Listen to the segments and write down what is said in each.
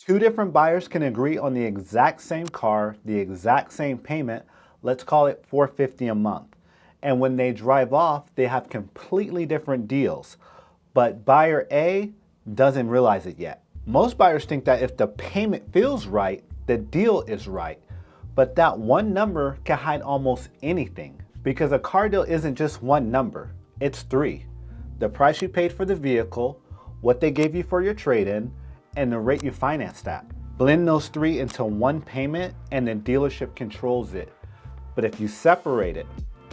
Two different buyers can agree on the exact same car, the exact same payment, let's call it $450 a month. And when they drive off, they have completely different deals. But buyer A doesn't realize it yet. Most buyers think that if the payment feels right, the deal is right. But that one number can hide almost anything, because a car deal isn't just one number, it's three. The price you paid for the vehicle, what they gave you for your trade-in, and the rate you financed at. Blend those three into one payment and the dealership controls it. But if you separate it,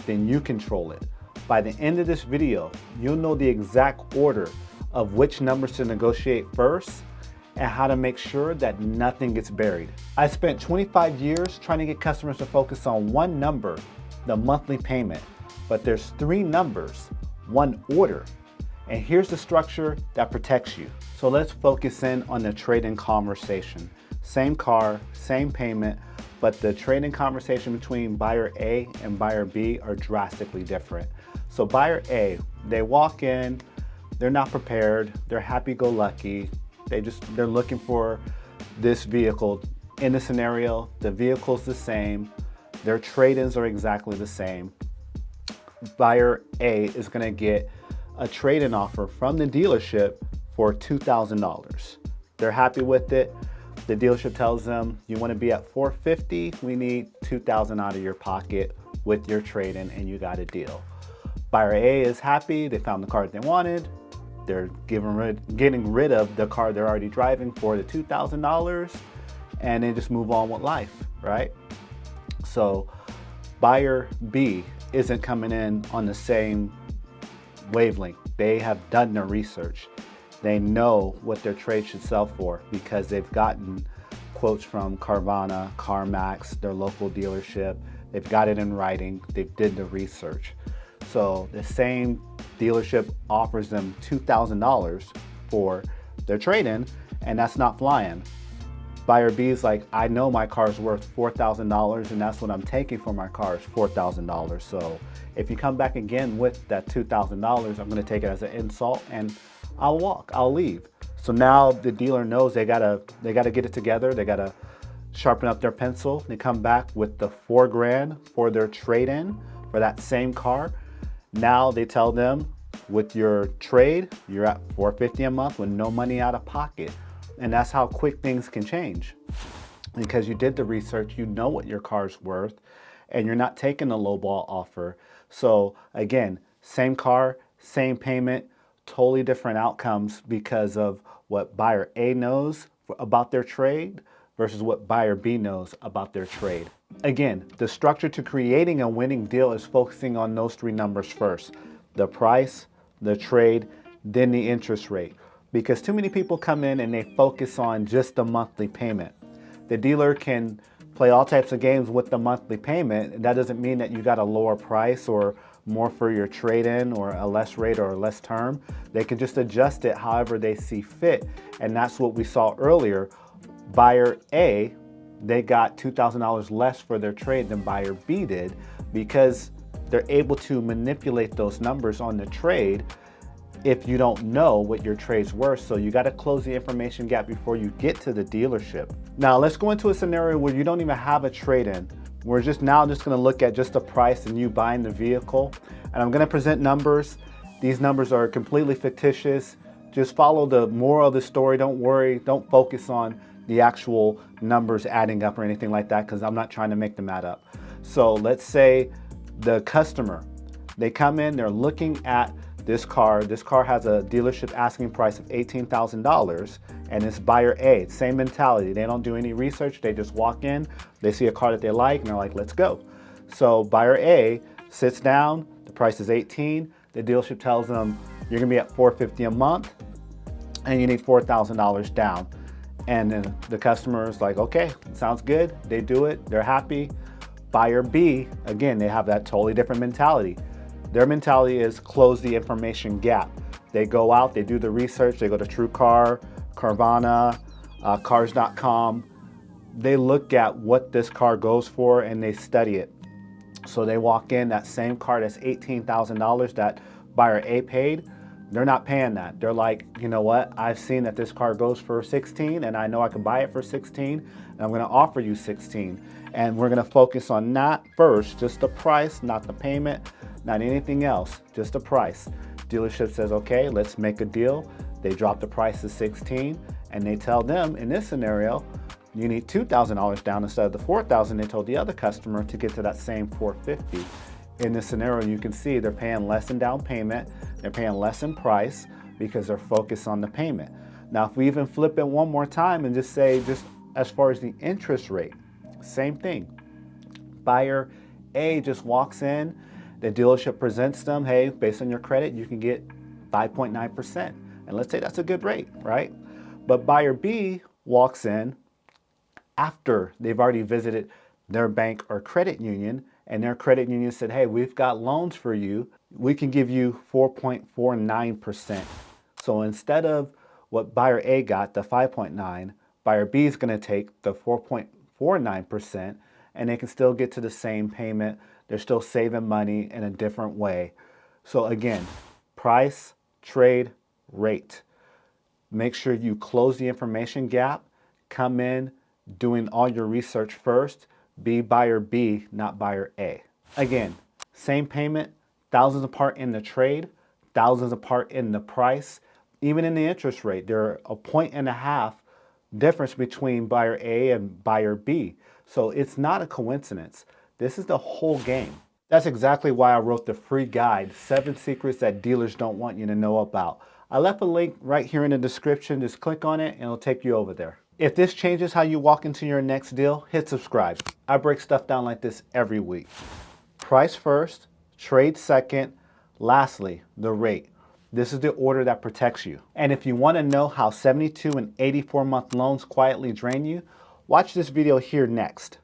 then you control it. By the end of this video, you'll know the exact order of which numbers to negotiate first and how to make sure that nothing gets buried. I spent 25 years trying to get customers to focus on one number, the monthly payment, but there's three numbers, one order. And here's the structure that protects you. So let's focus in on the trade-in conversation. Same car, same payment, but the trade-in conversation between buyer A and buyer B are drastically different. So buyer A, they walk in, they're not prepared, they're happy-go-lucky, they're looking for this vehicle. In the scenario, the vehicle's the same, their trade-ins are exactly the same. Buyer A is gonna get a trade-in offer from the dealership for $2,000. They're happy with it. The dealership tells them, you want to be at $450, we need $2,000 out of your pocket with your trade-in and you got a deal. Buyer A is happy, they found the car they wanted. They're getting rid of the car they're already driving for the $2,000 and they just move on with life, right? So buyer B isn't coming in on the same wavelength. They have done their research. They know what their trade should sell for because they've gotten quotes from Carvana, CarMax, their local dealership. They've got it in writing. They did the research. So the same dealership offers them $2,000 for their trade-in, and that's not flying. Buyer B is like, I know my car's worth $4,000 and that's what I'm taking for my car is $4,000. So if you come back again with that $2,000, I'm gonna take it as an insult and I'll leave. So now the dealer knows they gotta get it together. They gotta sharpen up their pencil. They come back with the $4,000 for their trade-in for that same car. Now they tell them with your trade, you're at $450 a month with no money out of pocket. And that's how quick things can change. Because you did the research, you know what your car's worth, and you're not taking a lowball offer. So again, same car, same payment, totally different outcomes because of what buyer A knows about their trade versus what buyer B knows about their trade. Again, the structure to creating a winning deal is focusing on those three numbers first: the price, the trade, then the interest rate. Because too many people come in and they focus on just the monthly payment. The dealer can play all types of games with the monthly payment. That doesn't mean that you got a lower price or more for your trade-in or a less rate or a less term. They can just adjust it however they see fit. And that's what we saw earlier. Buyer A, they got $2,000 less for their trade than buyer B did because they're able to manipulate those numbers on the trade if you don't know what your trade's worth. So you got to close the information gap before you get to the dealership. Now let's go into a scenario where you don't even have a trade-in. We're just going to look at just the price and you buying the vehicle. And I'm going to present numbers. These numbers are completely fictitious. Just follow the moral of the story. Don't worry. Don't focus on the actual numbers adding up or anything like that because I'm not trying to make them add up. So let's say the customer, they come in, they're looking at this car. This car has a dealership asking price of $18,000 and it's buyer A. Same mentality. They don't do any research. They just walk in, they see a car that they like and they're like, let's go. So buyer A sits down, the price is $18,000. The dealership tells them you're gonna be at $450 a month and you need $4,000 down. And then the customer is like, okay, sounds good. They do it, they're happy. Buyer B, again, they have that totally different mentality. Their mentality is close the information gap. They go out, they do the research, they go to TrueCar, Carvana, cars.com. They look at what this car goes for and they study it. So they walk in, that same car that's $18,000 that buyer A paid, They're not paying that. They're like, you know what? I've seen that this car goes for 16 and I know I can buy it for 16 and I'm going to offer you 16. And we're going to focus on not first, just the price, not the payment, not anything else, just the price. Dealership says, okay, let's make a deal. They drop the price to 16 and they tell them in this scenario, you need $2,000 down instead of the $4,000 they told the other customer to get to that same $450. In this scenario, you can see they're paying less in down payment, they're paying less in price because they're focused on the payment. Now, if we even flip it one more time and just say, just as far as the interest rate, same thing. Buyer A just walks in, the dealership presents them, hey, based on your credit, you can get 5.9%. And let's say that's a good rate, right? But buyer B walks in after they've already visited their bank or credit union, and their credit union said, hey, we've got loans for you. We can give you 4.49%. So instead of what buyer A got, the 5.9, buyer B is going to take the 4.49%, and they can still get to the same payment. They're still saving money in a different way. So again, price, trade, rate. Make sure you close the information gap, come in doing all your research first, be buyer B, not buyer A. Again, same payment, thousands apart in the trade, thousands apart in the price, even in the interest rate. There are 1.5 points difference between buyer A and buyer B. So it's not a coincidence. This is the whole game. That's exactly why I wrote the free guide, 7 secrets that dealers don't want you to know about. I left a link right here in the description. Just click on it and it'll take you over there. If this changes how you walk into your next deal, hit subscribe. I break stuff down like this every week. Price first, trade second, lastly, the rate. This is the order that protects you. And if you want to know how 72 and 84-month loans quietly drain you, watch this video here next.